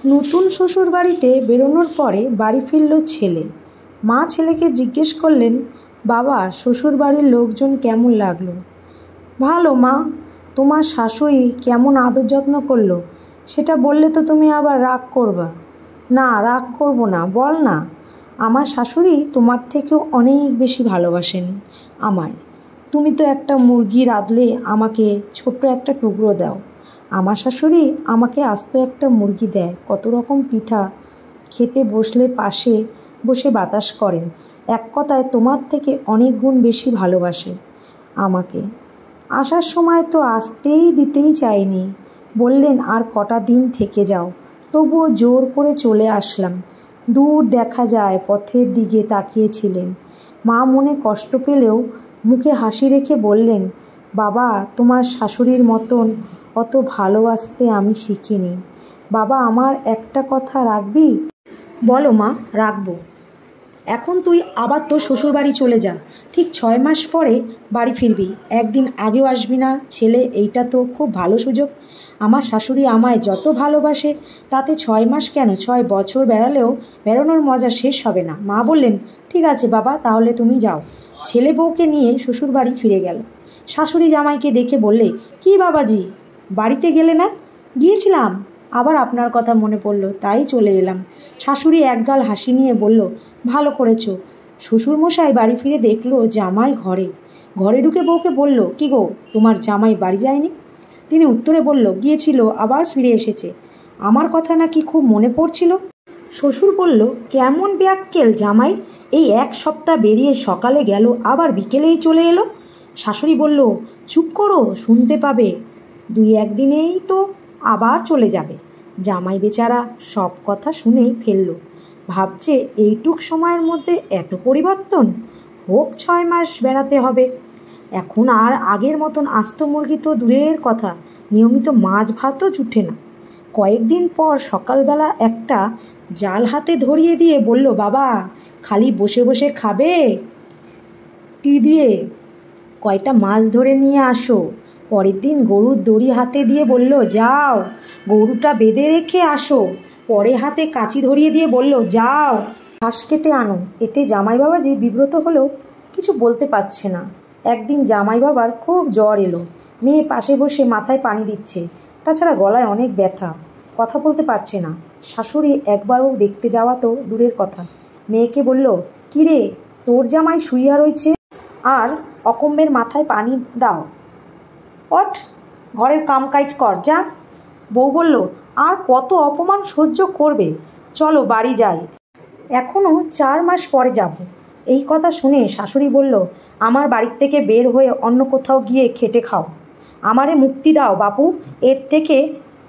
নতুন শ্বশুর বাড়িতে বেরোনোর পরে বাড়ি ফিরল ছেলে। মা ছেলেকে জিজ্ঞেস করলেন, বাবা, শ্বশুর বাড়ির লোকজন কেমন লাগলো? ভালো মা। তোমার শাশুড়ি কেমন আদর যত্ন করলো সেটা বললে তো তুমি আবার রাগ করবা। না, রাগ করব না, বল না। আমার শাশুড়ি তোমার থেকেও অনেক বেশি ভালোবাসেন আমায়। তুমি তো একটা মুরগি রাঁধলে আমাকে ছোট্ট একটা টুকরো দাও। আমার শাশুড়ি আমাকে আস্ত একটা মুরগি দেয়, কত রকম পিঠা। খেতে বসলে পাশে বসে বাতাস করেন। এক কথায় তোমার থেকে অনেক গুণ বেশি ভালোবাসে আমাকে। আসার সময় তো আসতেই দিতেই চাইনি, বললেন আর কটা দিন থেকে যাও। তবুও জোর করে চলে আসলাম। দূর দেখা যায় পথের দিকে তাকিয়েছিলেন। মা মনে কষ্ট পেলেও মুখে হাসি রেখে বললেন, বাবা, তোমার শাশুড়ির মতন অত ভালোবাসতে আমি শিখিনি। বাবা, আমার একটা কথা রাখবি? বলো মা, রাখবো। এখন তুই আবার তোর শ্বশুরবাড়ি চলে যা। ঠিক 6 মাস পরে বাড়ি ফিরবি। একদিন আগেও আসবি না ছেলে, এইটা তো খুব ভালো সুযোগ। আমার শাশুড়ি আমায় যত ভালোবাসে তাতে 6 মাস কেন, 6 বছর বেড়ানোর মজা শেষ হবে না। মা বললেন, ঠিক আছে বাবা, তাহলে তুমি যাও। ছেলে বউকে নিয়ে শ্বশুরবাড়ি ফিরে গেল। শাশুড়ি জামাইকে দেখে বললে, কি বাবাজি, বাড়িতে গেলে না? গিয়েছিলাম, আবার আপনার কথা মনে পড়ল, তাই চলে এলাম। শাশুড়ি একগাল হাসি নিয়ে বলল, ভালো করেছো। শ্বশুরমশাই বাড়ি ফিরে দেখলো জামাই ঘরে ঢুকে বউকে বলল, কি গো, তোমার জামাই বাড়ি যায়নি? তিনি উত্তরে বলল, গিয়েছিল, আবার ফিরে এসেছে। আমার কথা নাকি খুব মনে পড়ছিল। শ্বশুর বলল, কেমন ব্যাক্কেল জামাই, এই 1 সপ্তাহ বেরিয়ে সকালে গেল, আবার বিকেলেই চলে এলো। শাশুড়ি বলল, চুপ করো, শুনতে পাবে। 2-1 দিনেই তো আবার চলে যাবে। জামাই বেচারা সব কথা শুনেই ফেলল। ভাবছে এইটুক সময়ের মধ্যে এত পরিবর্তন? হোক 6 মাস বেড়াতে হবে। এখন আর আগের মতন আস্ত মুরগি তো দূরের কথা, নিয়মিত মাছ ভাতও জুটে না। কয়েকদিন পর সকালবেলা একটা জাল হাতে ধরিয়ে দিয়ে বলল, বাবা, খালি বসে বসে খাবে? কি দিয়ে? কয়টা মাছ ধরে নিয়ে আসো। পরের দিন গরুর দড়ি হাতে দিয়ে বলল, যাও গরুটা বেঁধে রেখে আসো। পরে হাতে কাঁচি ধরিয়ে দিয়ে বলল, যাও ঘাস কেটে আনো। এতে জামাই বাবাজি বিব্রত হলেও কিছু বলতে পারছে না। একদিন জামাই বাবার খুব জ্বর এলো। মেয়ে পাশে বসে মাথায় পানি দিচ্ছে, তাছাড়া গলায় অনেক ব্যথা, কথা বলতে পারছে না। শাশুড়ি একবারও দেখতে যাওয়া তো দূরের কথা, মেয়েকে বলল, কি রে, তোর জামাই শুইয়া রয়েছে আর অকম্মের মাথায় পানি দাও। ওঠ, ঘরের কামকাজ কর, যা। বউ বলল, আর কত অপমান সহ্য করবে, চলো বাড়ি যাই, এখনও 4 মাস পরে যাব। এই কথা শুনে শাশুড়ি বলল, আমার বাড়ির থেকে বের হয়ে অন্য কোথাও গিয়ে খেটে খাও। আমারে মুক্তি দাও বাপু, এর থেকে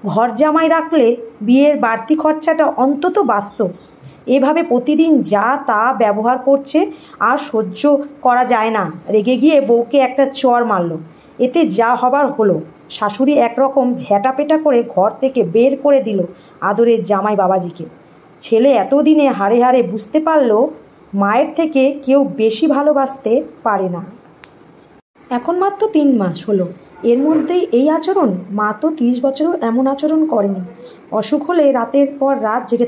ঘর জামাই রাখলে বিয়ের বাড়তি খরচাটা অন্তত বাঁচত। এভাবে প্রতিদিন যা তা ব্যবহার করছে, আর সহ্য করা যায় না। রেগে গিয়ে বউকে একটা চড় মারল। এতে যা হবার হলো। শাশুড়ি একরকম ঝ্যাঁটাপেটা করে ঘর থেকে বের করে দিল আদরের জামাই বাবাজিকে। ছেলে এতদিনে হাড়ে হাড়ে বুঝতে পারল, মায়ের থেকে কেউ বেশি ভালোবাসতে পারে না। এখন মাত্র 3 মাস হলো, এর মধ্যেই এই আচরণ? মা তো 30 বছরেও এমন আচরণ করেনি। অসুখ হলে রাতের পর রাত জেগে